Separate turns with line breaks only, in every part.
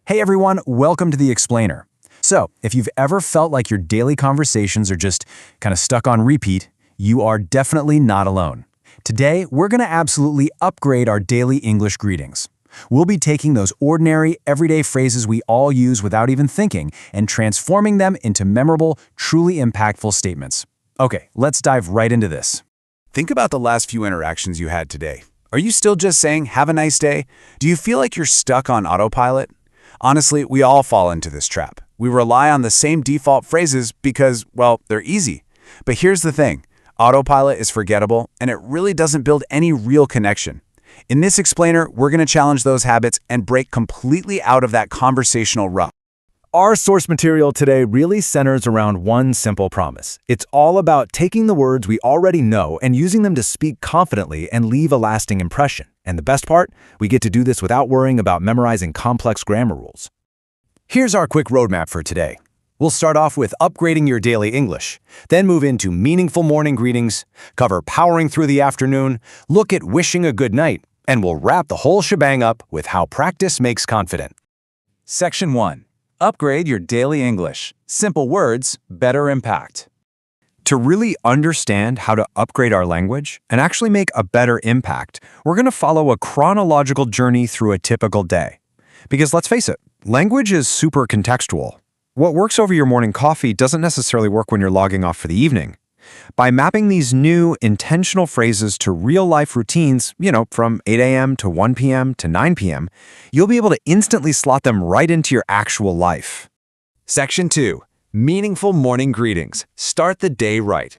Hey everyone, welcome to The Explainer. So, if you've ever felt like your daily conversations are just kind of stuck on repeat, you are definitely not alone. Today, we're going to absolutely upgrade our daily English greetings. We'll be taking those ordinary, everyday phrases we all use without even thinking and transforming them into memorable, truly impactful statements. Okay, let's dive right into this.
Think about the last few interactions you had today. Are you still just saying, "Have a nice day"? Do you feel like you're stuck on autopilot? Honestly, we all fall into this trap. We rely on the same default phrases because, well, they're easy. But here's the thing. Autopilot is forgettable, and it really doesn't build any real connection. In this explainer, we're going to challenge those habits and break completely out of that conversational rut.
Our source material today really centers around one simple promise. It's all about taking the words we already know and using them to speak confidently and leave a lasting impression. And the best part? We get to do this without worrying about memorizing complex grammar rules.
Here's our quick roadmap for today. We'll start off with upgrading your daily English, then move into meaningful morning greetings, cover powering through the afternoon, look at wishing a good night, and we'll wrap the whole shebang up with how practice makes confident. Section 1. Upgrade your daily English. Simple words, better impact. To really understand how to upgrade our language and actually make a better impact, we're going to follow a chronological journey through a typical day. Because let's face it, language is super contextual. What works over your morning coffee doesn't necessarily work when you're logging off for the evening. By mapping these new, intentional phrases to real-life routines, from 8 a.m. to 1 p.m. to 9 p.m., you'll be able to instantly slot them right into your actual life.
Section 2. Meaningful morning greetings. Start the day right.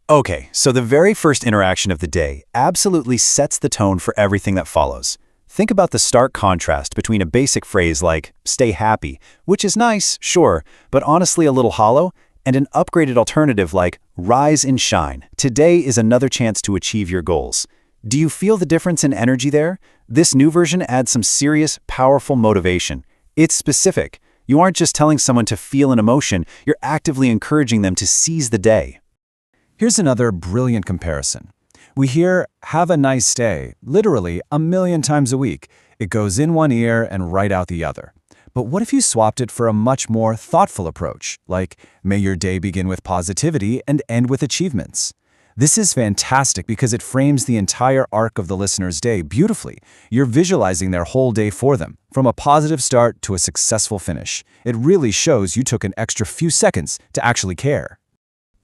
Okay, so the very first interaction of the day absolutely sets the tone for everything that follows. Think about the stark contrast between a basic phrase like, "stay happy," which is nice, sure, but honestly a little hollow, and an upgraded alternative like, "rise and shine. Today is another chance to achieve your goals." Do you feel the difference in energy there? This new version adds some serious, powerful motivation. It's specific. You aren't just telling someone to feel an emotion, you're actively encouraging them to seize the day.
Here's another brilliant comparison. We hear, "have a nice day," literally a million times a week. It goes in one ear and right out the other. But what if you swapped it for a much more thoughtful approach, like, "may your day begin with positivity and end with achievements"? This is fantastic because it frames the entire arc of the listener's day beautifully. You're visualizing their whole day for them, from a positive start to a successful finish. It really shows you took an extra few seconds to actually care.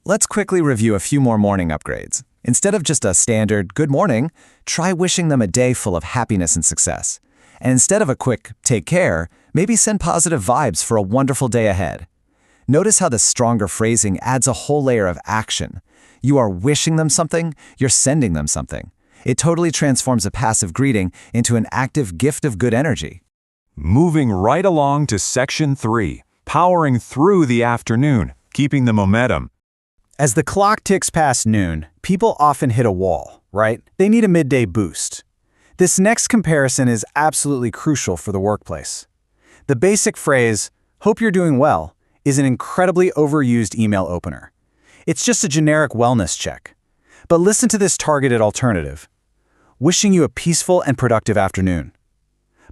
Let's quickly review a few more morning upgrades. Instead of just a standard "good morning," try wishing them a day full of happiness and success. And instead of a quick "take care," maybe send positive vibes for a wonderful day ahead. Notice how the stronger phrasing adds a whole layer of action. You are wishing them something, you're sending them something. It totally transforms a passive greeting into an active gift of good energy.
Moving right along to Section 3, powering through the afternoon, keeping the momentum.
As the clock ticks past noon, people often hit a wall, right? They need a midday boost. This next comparison is absolutely crucial for the workplace. The basic phrase, "hope you're doing well," is an incredibly overused email opener. It's just a generic wellness check. But listen to this targeted alternative. "Wishing you a peaceful and productive afternoon."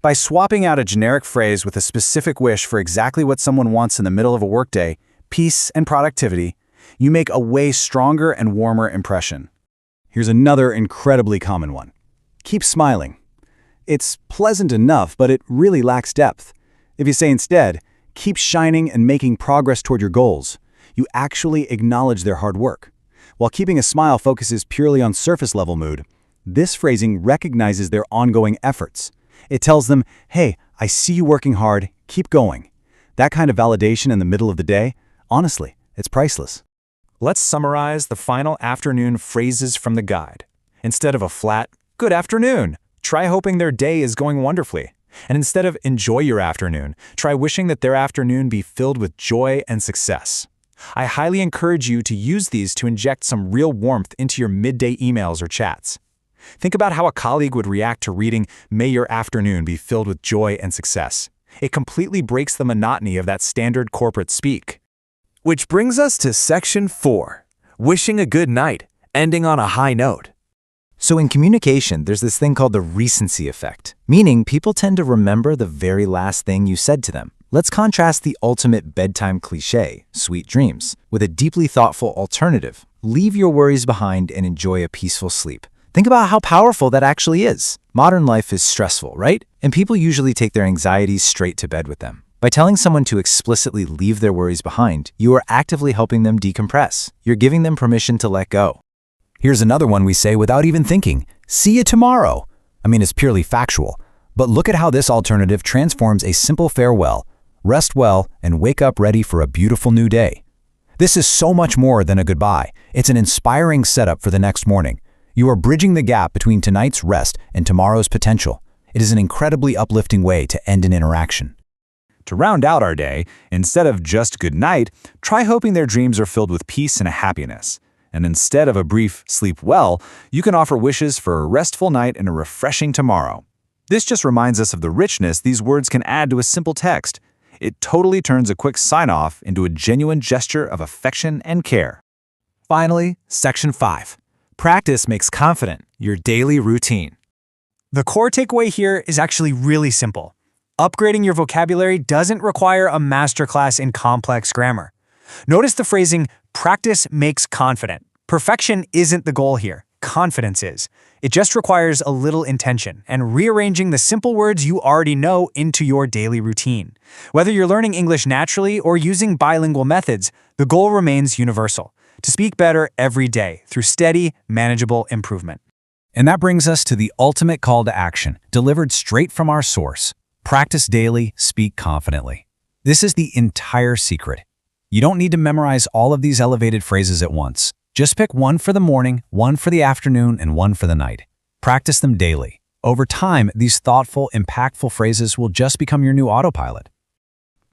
By swapping out a generic phrase with a specific wish for exactly what someone wants in the middle of a workday, peace and productivity, you make a way stronger and warmer impression.
Here's another incredibly common one. "Keep smiling." It's pleasant enough, but it really lacks depth. If you say instead, "keep shining and making progress toward your goals," you actually acknowledge their hard work. While keeping a smile focuses purely on surface-level mood, this phrasing recognizes their ongoing efforts. It tells them, "hey, I see you working hard, keep going." That kind of validation in the middle of the day, honestly, it's priceless.
Let's summarize the final afternoon phrases from the guide. Instead of a flat, "good afternoon," try hoping their day is going wonderfully. And instead of "enjoy your afternoon," try wishing that their afternoon be filled with joy and success. I highly encourage you to use these to inject some real warmth into your midday emails or chats. Think about how a colleague would react to reading, "may your afternoon be filled with joy and success." It completely breaks the monotony of that standard corporate speak.
Which brings us to Section 4, wishing a good night, ending on a high note. So in communication, there's this thing called the recency effect, meaning people tend to remember the very last thing you said to them. Let's contrast the ultimate bedtime cliché, sweet dreams, with a deeply thoughtful alternative. Leave your worries behind and enjoy a peaceful sleep. Think about how powerful that actually is. Modern life is stressful, right? And people usually take their anxieties straight to bed with them. By telling someone to explicitly leave their worries behind, you are actively helping them decompress. You're giving them permission to let go.
Here's another one we say without even thinking. See you tomorrow. I mean, it's purely factual. But look at how this alternative transforms a simple farewell. Rest well and wake up ready for a beautiful new day. This is so much more than a goodbye. It's an inspiring setup for the next morning. You are bridging the gap between tonight's rest and tomorrow's potential. It is an incredibly uplifting way to end an interaction. To round out our day, instead of just good night, try hoping their dreams are filled with peace and happiness. And instead of a brief sleep well, you can offer wishes for a restful night and a refreshing tomorrow. This just reminds us of the richness these words can add to a simple text. It totally turns a quick sign-off into a genuine gesture of affection and care. Finally, Section 5. Practice makes confident, your daily routine.
The core takeaway here is actually really simple. Upgrading your vocabulary doesn't require a masterclass in complex grammar. Notice the phrasing, practice makes confident. Perfection isn't the goal here. Confidence is. It just requires a little intention and rearranging the simple words you already know into your daily routine. Whether you're learning English naturally or using bilingual methods, the goal remains universal: to speak better every day through steady, manageable improvement.
And that brings us to the ultimate call to action, delivered straight from our source. Practice daily, speak confidently. This is the entire secret. You don't need to memorize all of these elevated phrases at once. Just pick one for the morning, one for the afternoon, and one for the night. Practice them daily. Over time, these thoughtful, impactful phrases will just become your new autopilot.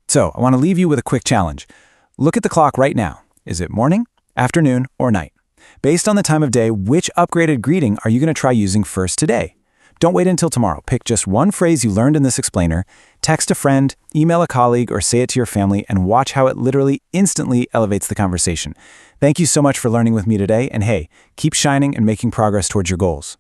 So, I want to leave you with a quick challenge. Look at the clock right now. Is it morning, afternoon, or night? Based on the time of day, which upgraded greeting are you going to try using first today? Don't wait until tomorrow. Pick just one phrase you learned in this explainer, text a friend, email a colleague, or say it to your family, and watch how it literally instantly elevates the conversation. Thank you so much for learning with me today, and hey, keep shining and making progress towards your goals.